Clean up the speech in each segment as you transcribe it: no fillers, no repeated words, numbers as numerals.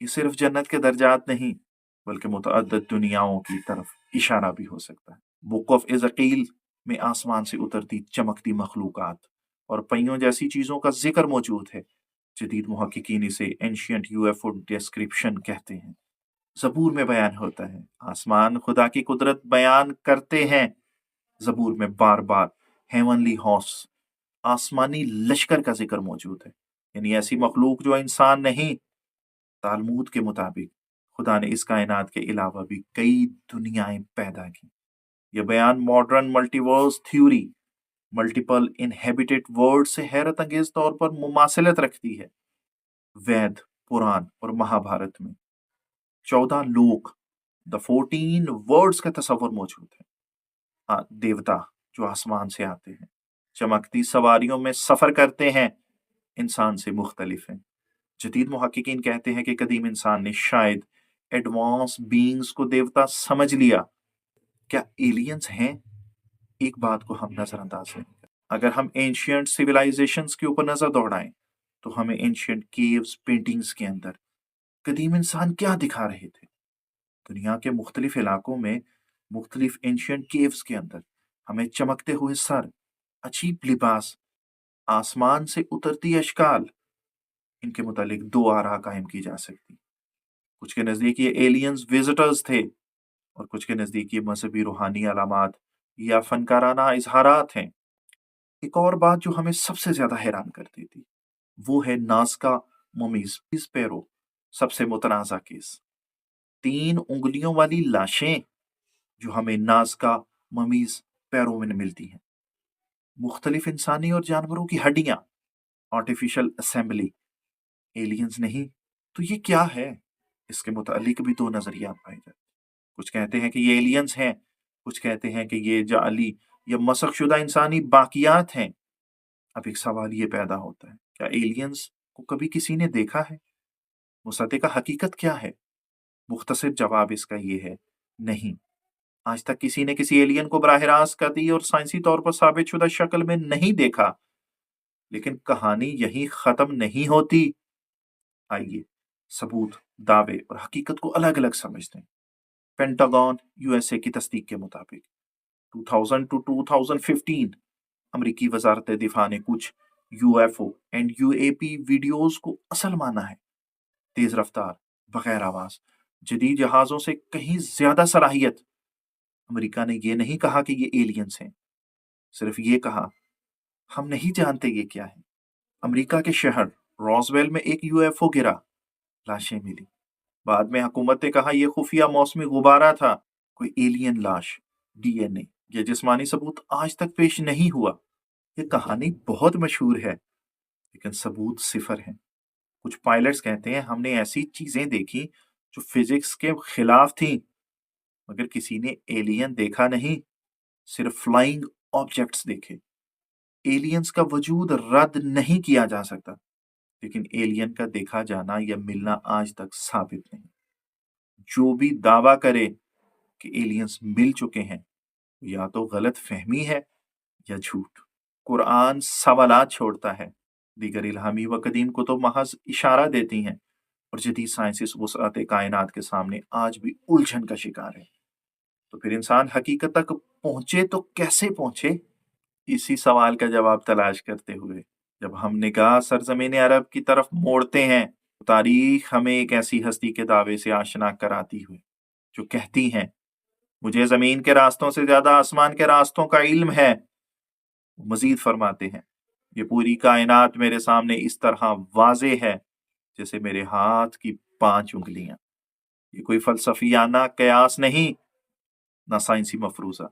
یہ صرف جنت کے درجات نہیں بلکہ متعدد دنیاؤں کی طرف اشارہ بھی ہو سکتا ہے۔ بک آف ازقیل میں آسمان سے اترتی چمکتی مخلوقات اور پہیوں جیسی چیزوں کا ذکر موجود ہے۔ جدید محققین اسے ancient U F O description کہتے ہیں۔ زبور میں بیان ہوتا ہے آسمان خدا کی قدرت بیان کرتے ہیں۔ زبور میں بار بار ہیونلی ہارس آسمانی لشکر کا ذکر موجود ہے، یعنی ایسی مخلوق جو انسان نہیں۔ تالمود کے مطابق خدا نے اس کائنات کے علاوہ بھی کئی دنیایں پیدا کی۔ یہ بیان ماڈرن ملٹی ورس تھیوری ملٹیپل انہیبیٹڈ ورلڈ سے حیرت انگیز طور پر مماثلت رکھتی ہے۔ وید، پران اور مہابھارت میں 14 لوک دا 14 ورڈز کا تصور موجود ہے۔ دیوتا جو آسمان سے آتے ہیں، چمکتی سواریوں میں سفر کرتے ہیں، انسان سے مختلف ہیں۔ جدید محققین کہتے ہیں کہ قدیم انسان نے شاید ایڈوانس بینگز کو دیوتا سمجھ لیا۔ کیا ایلینز ہیں؟ ایک بات کو ہم نظر انداز نہیں کرتے۔ اگر ہم اینشینٹ سیولائزیشنز کے اوپر نظر دوڑائیں تو ہمیں اینشینٹ کیوز پینٹنگز کے اندر قدیم انسان کیا دکھا رہے تھے۔ دنیا کے مختلف علاقوں میں مختلف اینشینٹ کیوز کے اندر ہمیں چمکتے ہوئے سر، عجیب لباس، آسمان سے اترتی اشکال، ان کے متعلق دو آراء قائم کی جا سکتی۔ کچھ کے نزدیک یہ ایلینز وزٹرز تھے اور کچھ کے نزدیک یہ مذہبی روحانی علامات یا فنکارانہ اظہارات ہیں۔ ایک اور بات جو ہمیں سب سے زیادہ حیران کرتی تھی وہ ہے نازکا ممیز پیرو، سب سے متنازع کیس۔ 3 انگلیوں والی لاشیں جو ہمیں نازکا ممیز پیرو میں ملتی ہیں، مختلف انسانی اور جانوروں کی ہڈیاں، آرٹیفیشل اسمبلی۔ ایلینز نہیں تو یہ کیا ہے؟ اس کے متعلق بھی 2 نظریات پائے جاتے ہیں۔ کچھ کہتے ہیں کہ یہ ایلینز ہیں، کچھ کہتے ہیں کہ یہ جعلی یا مسخ شدہ انسانی باقیات ہیں۔ اب ایک سوال یہ پیدا ہوتا ہے، کیا ایلینز کو کبھی کسی نے دیکھا ہے؟ مصدقہ حقیقت کیا ہے؟ مختصر جواب اس کا یہ ہے، نہیں۔ آج تک کسی نے کسی ایلین کو براہ راست قطعی اور سائنسی طور پر ثابت شدہ شکل میں نہیں دیکھا، لیکن کہانی یہی ختم نہیں ہوتی۔ آئیے ثبوت، دعوے اور حقیقت کو الگ الگ سمجھتے ہیں۔ پینٹاگون یو ایس اے کی تصدیق کے مطابق 2000 to 2015 امریکی وزارت دفاع نے کچھ U F O and U A P videos کو اصل مانا ہے۔ تیز رفتار، بغیر آواز، جدید جہازوں سے کہیں زیادہ صلاحیت۔ امریکہ نے یہ نہیں کہا کہ یہ ایلینز ہیں، صرف یہ کہا ہم نہیں جانتے یہ کیا ہے۔ امریکہ کے شہر راسویل میں ایک یو ایف او گرا، لاشیں ملی۔ بعد میں حکومت نے کہا یہ خفیہ موسمی غبارہ تھا، کوئی ایلین لاش، ڈی این اے یا جسمانی ثبوت آج تک پیش نہیں ہوا۔ یہ کہانی بہت مشہور ہے لیکن ثبوت صفر ہے۔ کچھ پائلٹس کہتے ہیں ہم نے ایسی چیزیں دیکھی جو فزکس کے خلاف تھیں، مگر کسی نے ایلین دیکھا نہیں، صرف فلائنگ آبجیکٹس دیکھے۔ ایلینز کا وجود رد نہیں کیا جا سکتا، لیکن ایلین کا دیکھا جانا یا ملنا آج تک ثابت نہیں۔ جو بھی دعویٰ کرے کہ ایلینز مل چکے ہیں یا تو غلط فہمی ہے یا جھوٹ۔ قرآن سوالات چھوڑتا ہے، دیگر الہامی و قدیم کتب محض اشارہ دیتی ہیں، اور جدید سائنس اس وسعت کائنات کے سامنے آج بھی الجھن کا شکار ہے۔ تو پھر انسان حقیقت تک پہنچے تو کیسے پہنچے؟ اسی سوال کا جواب تلاش کرتے ہوئے جب ہم نگاہ سرزمین عرب کی طرف موڑتے ہیں، تاریخ ہمیں ایک ایسی ہستی کے دعوے سے آشنا کراتی ہوئی جو کہتی ہیں مجھے زمین کے راستوں سے زیادہ آسمان کے راستوں کا علم ہے۔ مزید فرماتے ہیں یہ پوری کائنات میرے سامنے اس طرح واضح ہے جیسے میرے ہاتھ کی 5 انگلیاں۔ یہ کوئی فلسفیانہ قیاس نہیں، نہ سائنسی مفروضہ،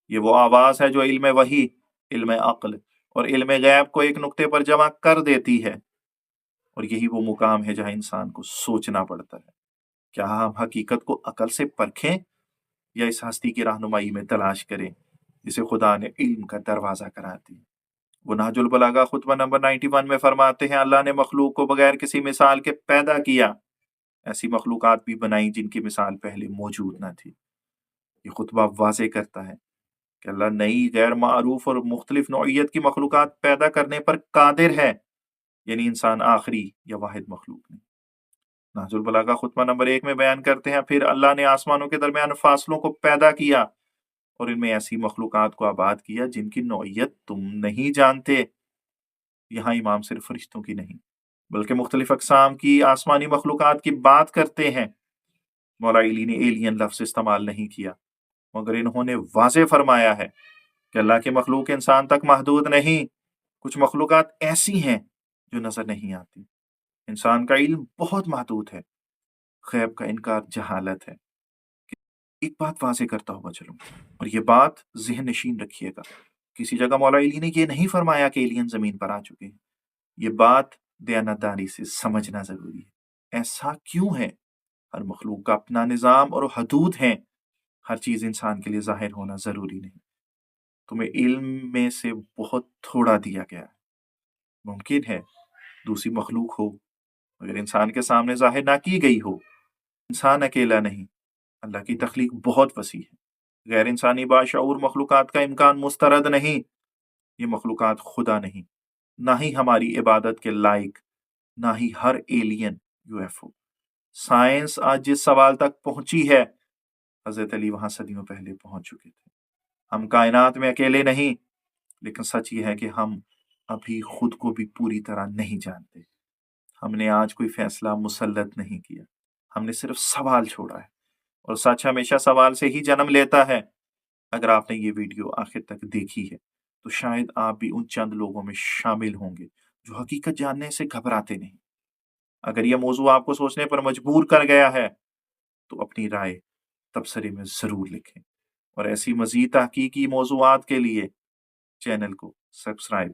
یہ وہ آواز ہے جو علم وحی، علم عقل اور علم غیب کو ایک نقطے پر جمع کر دیتی ہے، اور یہی وہ مقام ہے جہاں انسان کو سوچنا پڑتا ہے، کیا ہم حقیقت کو عقل سے پرکھیں یا اس ہستی کی رہنمائی میں تلاش کریں جسے خدا نے علم کا دروازہ قرار دی۔ وہ نہج البلاغہ خطبہ نمبر 91 میں فرماتے ہیں اللہ نے مخلوق کو بغیر کسی مثال کے پیدا کیا، ایسی مخلوقات بھی بنائی جن کی مثال پہلے موجود نہ تھی۔ یہ خطبہ واضح کرتا ہے کہ اللہ نئی، غیر معروف اور مختلف نوعیت کی مخلوقات پیدا کرنے پر قادر ہے، یعنی انسان آخری یا واحد مخلوق نہیں۔ نہج البلاغہ خطبہ نمبر 1 میں بیان کرتے ہیں، پھر اللہ نے آسمانوں کے درمیان فاصلوں کو پیدا کیا اور ان میں ایسی مخلوقات کو آباد کیا جن کی نوعیت تم نہیں جانتے۔ یہاں امام صرف فرشتوں کی نہیں بلکہ مختلف اقسام کی آسمانی مخلوقات کی بات کرتے ہیں۔ مولا علی نے ایلین لفظ استعمال نہیں کیا، مگر انہوں نے واضح فرمایا ہے کہ اللہ کی مخلوق انسان تک محدود نہیں۔ کچھ مخلوقات ایسی ہیں جو نظر نہیں آتی۔ انسان کا علم بہت محدود ہے۔ غیب کا انکار جہالت ہے۔ ایک بات واضح کرتا ہوا چلوں، اور یہ بات ذہن نشین رکھیے گا، کسی جگہ مولا علی نے یہ نہیں فرمایا کہ ایلین زمین پر آ چکے ہیں۔ یہ بات دیانتداری سے سمجھنا ضروری ہے۔ ایسا کیوں ہے؟ ہر مخلوق کا اپنا نظام اور حدود ہیں۔ ہر چیز انسان کے لیے ظاہر ہونا ضروری نہیں۔ تمہیں علم میں سے بہت تھوڑا دیا گیا ہے۔ ممکن ہے دوسری مخلوق ہو مگر انسان کے سامنے ظاہر نہ کی گئی ہو۔ انسان اکیلا نہیں، اللہ کی تخلیق بہت وسیع ہے۔ غیر انسانی باشعور مخلوقات کا امکان مسترد نہیں۔ یہ مخلوقات خدا نہیں، نہ ہی ہماری عبادت کے لائق، نہ ہی ہر alien U F O. Science آج جس سوال تک پہنچی ہے، حضرت علی وہاں صدیوں پہلے پہنچ چکے تھے۔ ہم کائنات میں اکیلے نہیں، لیکن سچ یہ ہے کہ ہم ابھی خود کو بھی پوری طرح نہیں جانتے۔ ہم نے آج کوئی فیصلہ مسلط نہیں کیا، ہم نے صرف سوال چھوڑا ہے، اور سچ ہمیشہ سوال سے ہی جنم لیتا ہے۔ اگر آپ نے یہ ویڈیو آخر تک دیکھی ہے تو شاید آپ بھی ان چند لوگوں میں شامل ہوں گے جو حقیقت جاننے سے گھبراتے نہیں۔ اگر یہ موضوع آپ کو سوچنے پر مجبور کر گیا ہے تو اپنی رائے تبصرے میں ضرور لکھیں، اور ایسی مزید تحقیقی موضوعات کے لیے چینل کو سبسکرائب